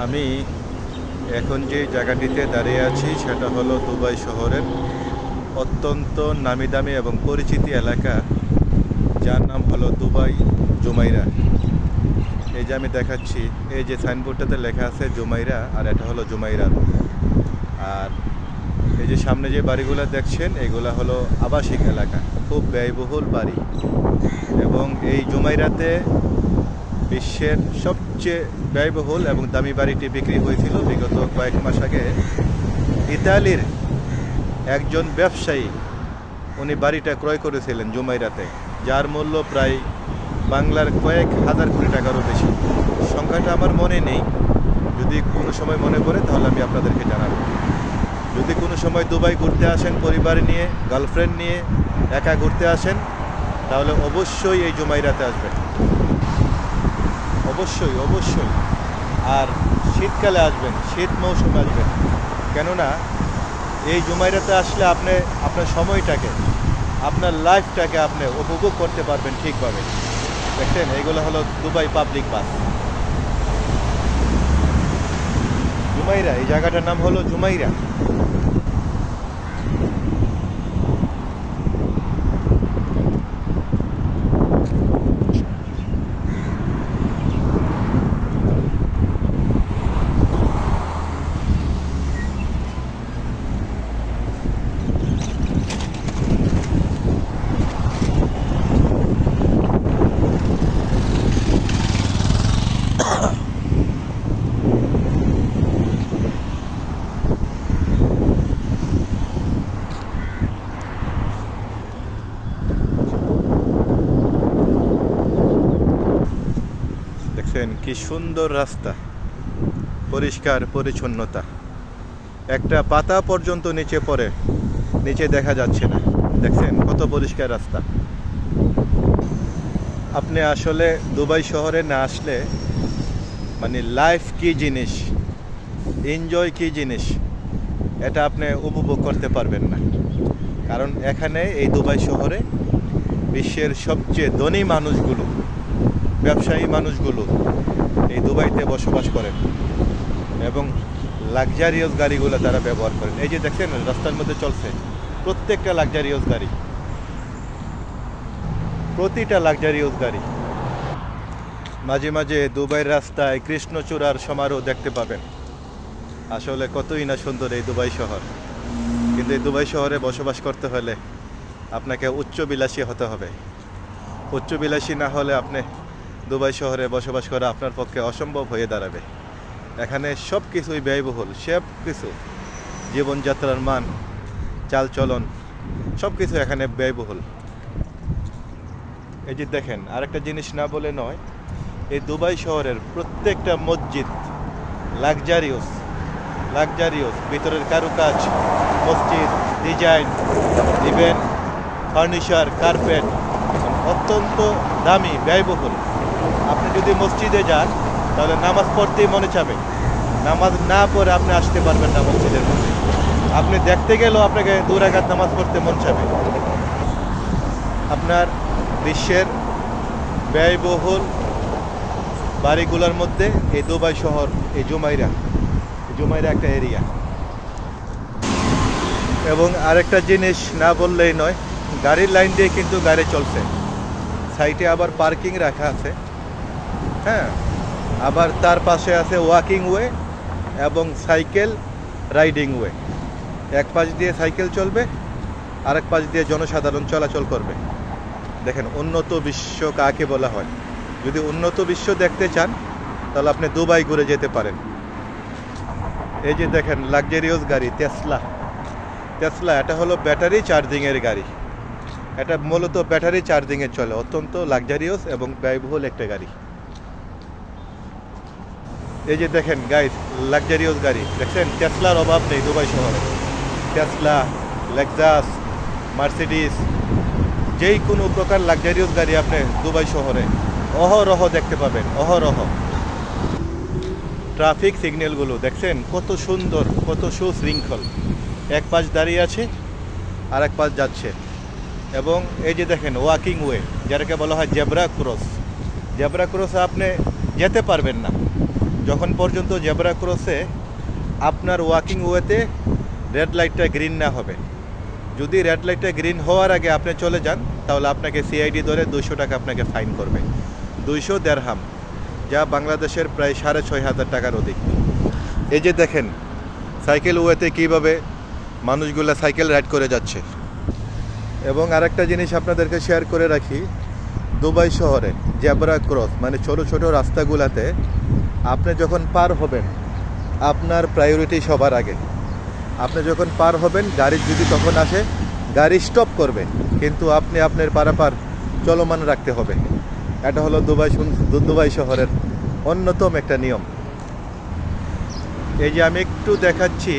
আমি এখন যে জায়গাটিতে দাঁড়িয়ে আছি সেটা হলো দুবাই শহরের অত্যন্ত নামিদামি এবং পরিচিতি এলাকা, যার নাম হলো দুবাই জুমাইরা। এই যে আমি দেখাচ্ছি, এই যে সাইনবোর্ডটাতে লেখা আছে জুমাইরা, আর এটা হলো জুমাইরা। আর এই যে সামনে যে বাড়িগুলো দেখছেন এগুলা হলো আবাসিক এলাকা, খুব ব্যয়বহুল বাড়ি। এবং এই জুমাইরাতে বিশ্বের সবচেয়ে ব্যয়বহুল এবং দামি বাড়িটি বিক্রি হয়েছিল বিগত কয়েক মাস আগে। ইতালির একজন ব্যবসায়ী উনি বাড়িটা ক্রয় করেছিলেন জুমাইরাতে, যার মূল্য প্রায় বাংলার কয়েক হাজার কোটি টাকারও বেশি। সংখ্যাটা আমার মনে নেই, যদি কোনো সময় মনে পড়ে তাহলে আমি আপনাদেরকে জানাবো। যদি কোনো সময় দুবাই ঘুরতে আসেন পরিবার নিয়ে, গার্লফ্রেন্ড নিয়ে, একা ঘুরতে আসেন, তাহলে অবশ্যই এই জুমাইরাতে আসবেন, অবশ্যই অবশ্যই। আর শীতকালে আসবেন, শীত মৌসুমে আসবেন, কেননা এই জুমাইরাতে আসলে আপনি আপনার সময়টাকে, আপনার লাইফটাকে আপনি উপভোগ করতে পারবেন ঠিকভাবে। দেখছেন, এইগুলো হলো দুবাই পাবলিক বাস। জুমাইরা, এই জায়গাটার নাম হলো জুমাইরা। দেখছেন কি সুন্দর রাস্তা, পরিষ্কার পরিচ্ছন্নতা, একটা পাতা পর্যন্ত নিচে পড়ে, নিচে দেখা যাচ্ছে না। দেখছেন কত পরিষ্কার রাস্তা। আপনি আসলে দুবাই শহরে না আসলে মানে লাইফ কি জিনিস, এনজয় কি জিনিস, এটা আপনি উপভোগ করতে পারবেন না। কারণ এখানে এই দুবাই শহরে বিশ্বের সবচেয়ে ধনী মানুষগুলো, ব্যবসায়ী মানুষগুলো এই দুবাইতে বসবাস করেন এবং লাক্সারিয়াস গাড়িগুলো তারা ব্যবহার করেন। এই যে দেখছেন রাস্তার মধ্যে চলছে, প্রত্যেকটা লাক্সারিয়াস গাড়ি, প্রতিটা লাক্সারিয়াস গাড়ি। মাঝে মাঝে দুবাইয়ের রাস্তায় কৃষ্ণচূড়ার সমারোহ দেখতে পাবেন। আসলে কতই না সুন্দর এই দুবাই শহর। কিন্তু এই দুবাই শহরে বসবাস করতে হলে আপনাকে উচ্চবিলাসী হতে হবে। উচ্চবিলাসী না হলে আপনি দুবাই শহরে বসবাস করা আপনার পক্ষে অসম্ভব হয়ে দাঁড়াবে। এখানে সব কিছুই ব্যয়বহুল, সব কিছু, জীবনযাত্রার মান, চালচলন, সব কিছু এখানে ব্যয়বহুল। এই যে দেখেন, আরেকটা জিনিস না বলে নয়, এই দুবাই শহরের প্রত্যেকটা মসজিদ লাক্সারিয়াস, লাক্সারিয়াস, ভিতরের কারুকাজ, মসজিদ ডিজাইন, ইভেন ফার্নিচার, কার্পেট অত্যন্ত দামি, ব্যয়বহুল। আপনি যদি মসজিদে যান তাহলে নামাজ পড়তেই মনে চাবে, নামাজ না পড়ে আপনি আসতে পারবেন না মসজিদের মধ্যে। আপনি দেখতে গেলেও আপনাকে 2 রাকাত নামাজ পড়তে মন চাবে। আপনার বিশ্বের ব্যয়বহুল বাড়িগুলোর মধ্যে এই দুবাই শহর, এই জুমাইরা, জুমাইরা একটা এরিয়া। এবং আরেকটা জিনিস না বললেই নয়, গাড়ির লাইন দিয়ে কিন্তু গাড়ি চলছে, সাইডে আবার পার্কিং রাখা আছে, হ্যাঁ, আবার তার পাশে আছে ওয়াকিং ওয়ে এবং সাইকেল রাইডিং ওয়ে। এক পাশ দিয়ে সাইকেল চলবে, আরেক পাশ দিয়ে জনসাধারণ চলাচল করবে। দেখেন উন্নত বিশ্ব কাকে বলা হয়। যদি উন্নত বিশ্ব দেখতে চান তাহলে আপনি দুবাই ঘুরে যেতে পারেন। এই যে দেখেন লাক্সারিয়াস গাড়ি, টেসলা। টেসলা এটা হলো ব্যাটারি চার্জিংয়ের গাড়ি। এটা মূলত ব্যাটারি চার্জিংয়ে চলে, অত্যন্ত লাক্সারিয়াস এবং ব্যয়বহুল একটা গাড়ি। এই যে দেখেন গাইস, লাক্সারিয়াস গাড়ি দেখছেন, টেসলার অভাব নেই দুবাই শহরে। টেসলা, লেক্সাস, মার্সিডিস, যেই কোনো প্রকার লাক্সারিয়াস গাড়ি আপনি দুবাই শহরে অহরহ দেখতে পাবেন, অহরহ। ট্রাফিক সিগন্যালগুলো দেখছেন কত সুন্দর, কত সুশৃঙ্খল, এক পাশ দাঁড়িয়ে আছে আর এক পাশ যাচ্ছে। এবং এই যে দেখেন ওয়াকিং ওয়ে, যেটাকে বলা হয় জেব্রা ক্রস। জেব্রা ক্রসে আপনি যেতে পারবেন না, যখন পর্যন্ত জেব্রা ক্রসে আপনার ওয়াকিং ওয়েতে রেড লাইটটা গ্রিন না হবে। যদি রেড লাইটটা গ্রিন হওয়ার আগে আপনি চলে যান তাহলে আপনাকে সিআইডি ধরে 200 টাকা আপনাকে ফাইন করবে। 200 দিরহাম, যা বাংলাদেশের প্রায় 6500 টাকার অধিক। এই যে দেখেন সাইকেল ওয়েতে কীভাবে মানুষগুলা সাইকেল রাইড করে যাচ্ছে। এবং আরেকটা জিনিস আপনাদেরকে শেয়ার করে রাখি, দুবাই শহরে জেব্রা ক্রস মানে ছোটো ছোটো রাস্তাগুলাতে আপনি যখন পার হবেন আপনার প্রায়োরিটি সবার আগে। আপনি যখন পার হবেন গাড়ি যদি তখন আসে গাড়ি স্টপ করবে, কিন্তু আপনি আপনার পারাপার চলমান রাখতে হবে। এটা হলো দুবাই শহরের অন্যতম একটা নিয়ম। এই যে আমি একটু দেখাচ্ছি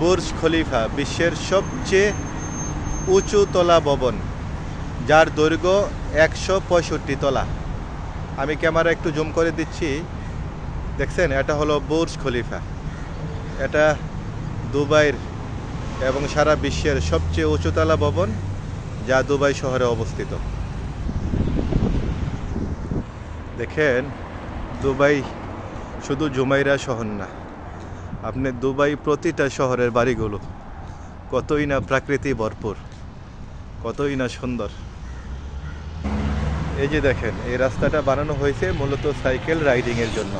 বুর্জ খলিফা, বিশ্বের সবচেয়ে উঁচু তলা ভবন, যার দৈর্ঘ্য 165 তলা। আমি ক্যামেরা একটু জুম করে দিচ্ছি, দেখছেন এটা হলো বুর্জ খলিফা। এটা দুবাইয়ের এবং সারা বিশ্বের সবচেয়ে উঁচুতলা ভবন, যা দুবাই শহরে অবস্থিত। দেখেন দুবাই শুধু জুমাইরা শহর না, আপনি দুবাই প্রতিটা শহরের বাড়িগুলো কতই না প্রাকৃতি ভরপুর, কতই না সুন্দর। এই যে দেখেন এই রাস্তাটা বানানো হয়েছে মূলত সাইকেল রাইডিংয়ের জন্য।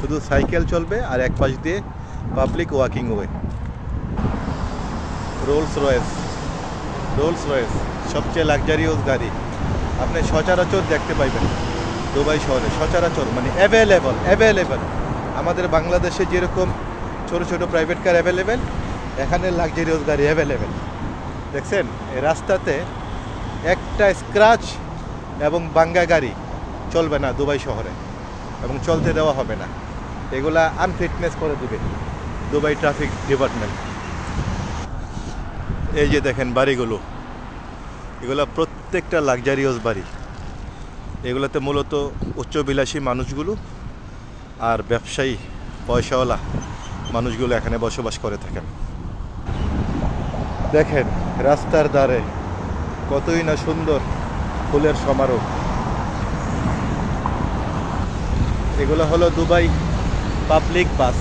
শুধু সাইকেল চলবে আর এক পাশ দিয়ে public walking way. Rolls Royce সবচেয়ে লাক্সারিয়াস গাড়ি আপনি সচরাচর দেখতে পাইবেন দুবাই শহরে। সচরাচর মানে অ্যাভেলেবল। আমাদের বাংলাদেশে যেরকম ছোটো ছোটো প্রাইভেট কার অ্যাভেলেবেল, এখানে লাক্সারিয়াস গাড়ি অ্যাভেলেবেল। দেখছেন এই রাস্তাতে একটা স্ক্র্যাচ এবং বাঙ্গা গাড়ি চলবে না দুবাই শহরে, এবং চলতে দেওয়া হবে না। এগুলা আনফিটনেস করে দেবে দুবাই ট্রাফিক ডিপার্টমেন্ট। এই যে দেখেন বাড়িগুলো, এগুলা প্রত্যেকটা লাক্সারিয়াস বাড়ি। এগুলোতে মূলত উচ্চবিলাসী মানুষগুলো আর ব্যবসায়ী পয়সাওয়ালা মানুষগুলো এখানে বসবাস করে থাকেন। দেখেন রাস্তার ধারে কতই না সুন্দর ফুলের সমারোহ। এগুলো হলো দুবাই পাবলিক বাস।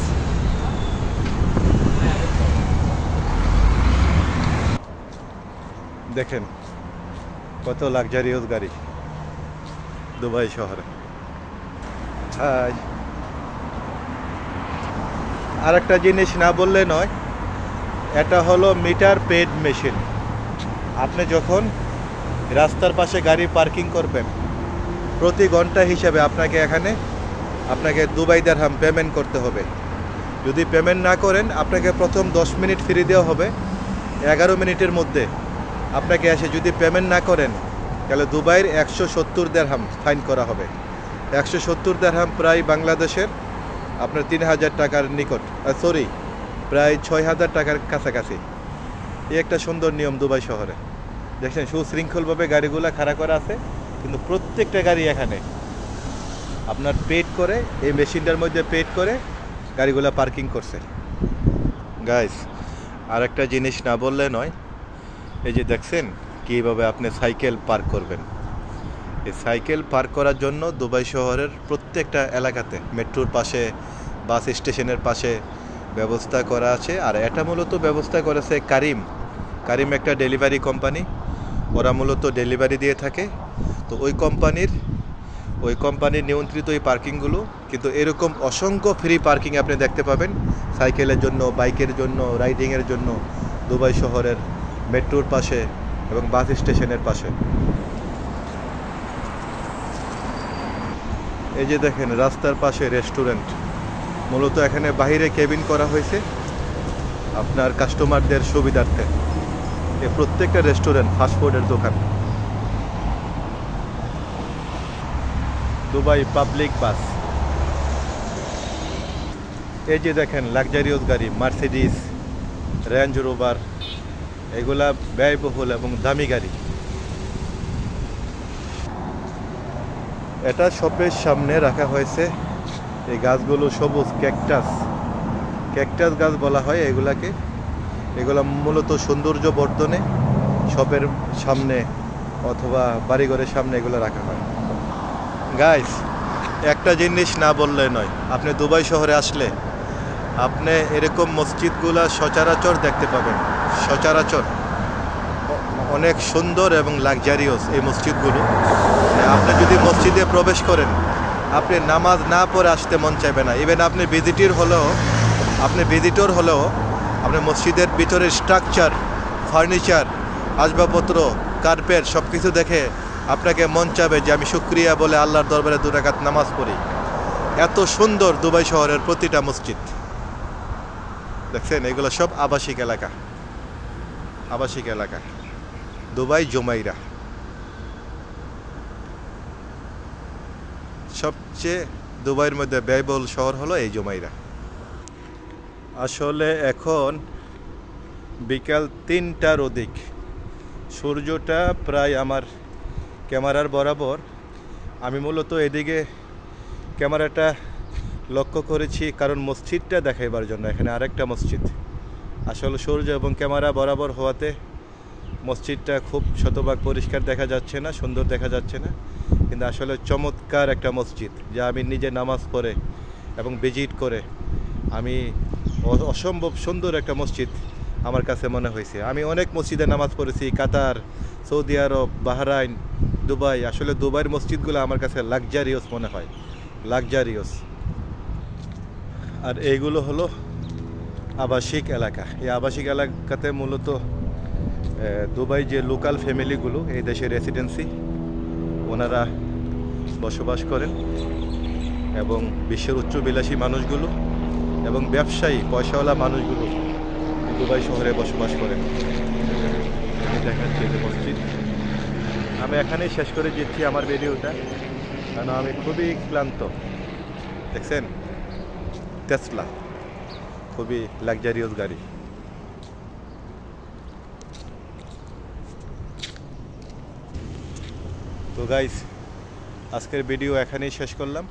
দেখেন কত লাক্সারিয়াস গাড়ি দুবাই শহরে। আর একটা জিনিস না বললে নয়, এটা হলো মিটার পেড মেশিন। আপনি যখন রাস্তার পাশে গাড়ি পার্কিং করবেন প্রতি ঘন্টা হিসাবে আপনাকে দুবাই দিরহাম পেমেন্ট করতে হবে। যদি পেমেন্ট না করেন আপনাকে প্রথম 10 মিনিট ফ্রি দেওয়া হবে। 11 মিনিটের মধ্যে আপনাকে এসে যদি পেমেন্ট না করেন তাহলে দুবাইয়ের 170 দিরহাম ফাইন করা হবে। 170 দিরহাম প্রায় বাংলাদেশের আপনার 3000 টাকার নিকট, প্রায় 6000 টাকার কাছাকাছি। এই একটা সুন্দর নিয়ম দুবাই শহরে। দেখছেন সুশৃঙ্খলভাবে গাড়িগুলো খাড়া করা আছে, কিন্তু প্রত্যেকটা গাড়ি এখানে আপনার পেড করে, এই মেশিনটার মধ্যে পেড করে গাড়িগুলো পার্কিং করছে। গাইস আর একটা জিনিস না বললে নয়, এই যে দেখছেন কীভাবে আপনি সাইকেল পার্ক করবেন। এই সাইকেল পার্ক করার জন্য দুবাই শহরের প্রত্যেকটা এলাকাতে মেট্রোর পাশে, বাস স্টেশনের পাশে ব্যবস্থা করা আছে। আর এটা মূলত ব্যবস্থা করেছে কারিম একটা ডেলিভারি কোম্পানি। ওরা মূলত ডেলিভারি দিয়ে থাকে। তো ওই কোম্পানির নিয়ন্ত্রিত এই পার্কিংগুলো, কিন্তু এরকম অসংখ্য ফ্রি পার্কিং আপনি দেখতে পাবেন সাইকেলের জন্য, বাইকের জন্য, রাইডিংয়ের জন্য দুবাই শহরের মেট্রোর পাশে এবং বাস স্টেশনের পাশে। এই যে দেখেন রাস্তার পাশে রেস্টুরেন্ট, মূলত এখানে বাইরে কেবিন করা হয়েছে আপনার কাস্টমারদের সুবিধার্থে। এই প্রত্যেকটা রেস্টুরেন্ট ফাস্টফুডের দোকান। Dubai public bus. এই যে দেখেন লাক্সারিয়াস গাড়ি, মার্সিডিস, রেঞ্জ রোভার, এগুলা ব্যয়বহুল এবং দামি গাড়ি। এটা শপের সামনে রাখা হয়েছে এই গাছগুলো, সবুজ ক্যাকটাস গাছ বলা হয় এগুলাকে। এগুলা মূলত সৌন্দর্য বর্ধনে শপের সামনে অথবা বাড়িঘরের সামনে এগুলো রাখা হয়। গাইস একটা জিনিস না বললে নয়, আপনি দুবাই শহরে আসলে আপনি এরকম মসজিদগুলা সচরাচর দেখতে পাবেন। সচরাচর অনেক সুন্দর এবং লাক্সারিয়াস এই মসজিদগুলো। আপনি যদি মসজিদে প্রবেশ করেন, আপনি নামাজ না পড়ে আসতে মন চাইবে না। ইভেন আপনি ভিজিটর হলেও আপনি মসজিদের ভিতরের স্ট্রাকচার, ফার্নিচার, আসবাবপত্র, কার্পেট সব কিছু দেখে আপনাকে মন চাবে যে আমি শুকরিয়া বলে আল্লাহর দরবারে 2 রাকাত নামাজ পড়ি। এত সুন্দর দুবাই শহরের প্রতিটা মসজিদ। দেখছেন, এগুলো সব আবাসিক এলাকা। দুবাই জুমাইরা সবচেয়ে দুবাইয়ের মধ্যে ব্যয়বহুল শহর হলো এই জুমাইরা। আসলে এখন বিকাল 3টার অধিক। সূর্যটা প্রায় আমার ক্যামেরার বরাবর। আমি মূলত এদিকে ক্যামেরাটা লক্ষ্য করেছি কারণ মসজিদটা দেখাইবার জন্য। এখানে আরেকটা মসজিদ। আসলে সূর্য এবং ক্যামেরা বরাবর হওয়াতে মসজিদটা খুব শতভাগ পরিষ্কার দেখা যাচ্ছে না, সুন্দর দেখা যাচ্ছে না, কিন্তু আসলে চমৎকার একটা মসজিদ যা আমি নিজে নামাজ পড়ে এবং ভিজিট করে আমি অসম্ভব সুন্দর একটা মসজিদ আমার কাছে মনে হয়েছে। আমি অনেক মসজিদে নামাজ পড়েছি, কাতার, সৌদি আরব, বাহরাইন, দুবাই। আসলে দুবাইয়ের মসজিদগুলো আমার কাছে লাক্সারিয়াস মনে হয়, লাক্সারিয়াস। আর এইগুলো হলো আবাসিক এলাকা। এই আবাসিক এলাকাতে মূলত দুবাই যে লোকাল ফ্যামিলিগুলো, এই দেশের রেসিডেন্সি, ওনারা বসবাস করেন এবং বিশ্বের উচ্চবিলাসী মানুষগুলো এবং ব্যবসায়ী পয়সাওয়ালা মানুষগুলো দুবাই শহরে বসবাস করেন। আমি দেখাচ্ছি যে মসজিদ। আমি এখানেই শেষ করে দিচ্ছি আমার ভিডিওটা, কারণ আমি খুবই ক্লান্ত। দেখছেন, টেসলা খুবই লাক্সারিয়াস গাড়ি। তো গাইস, আজকের ভিডিও এখানেই শেষ করলাম।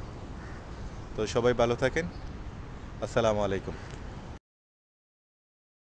তো সবাই ভালো থাকেন। আসসালামু আলাইকুম।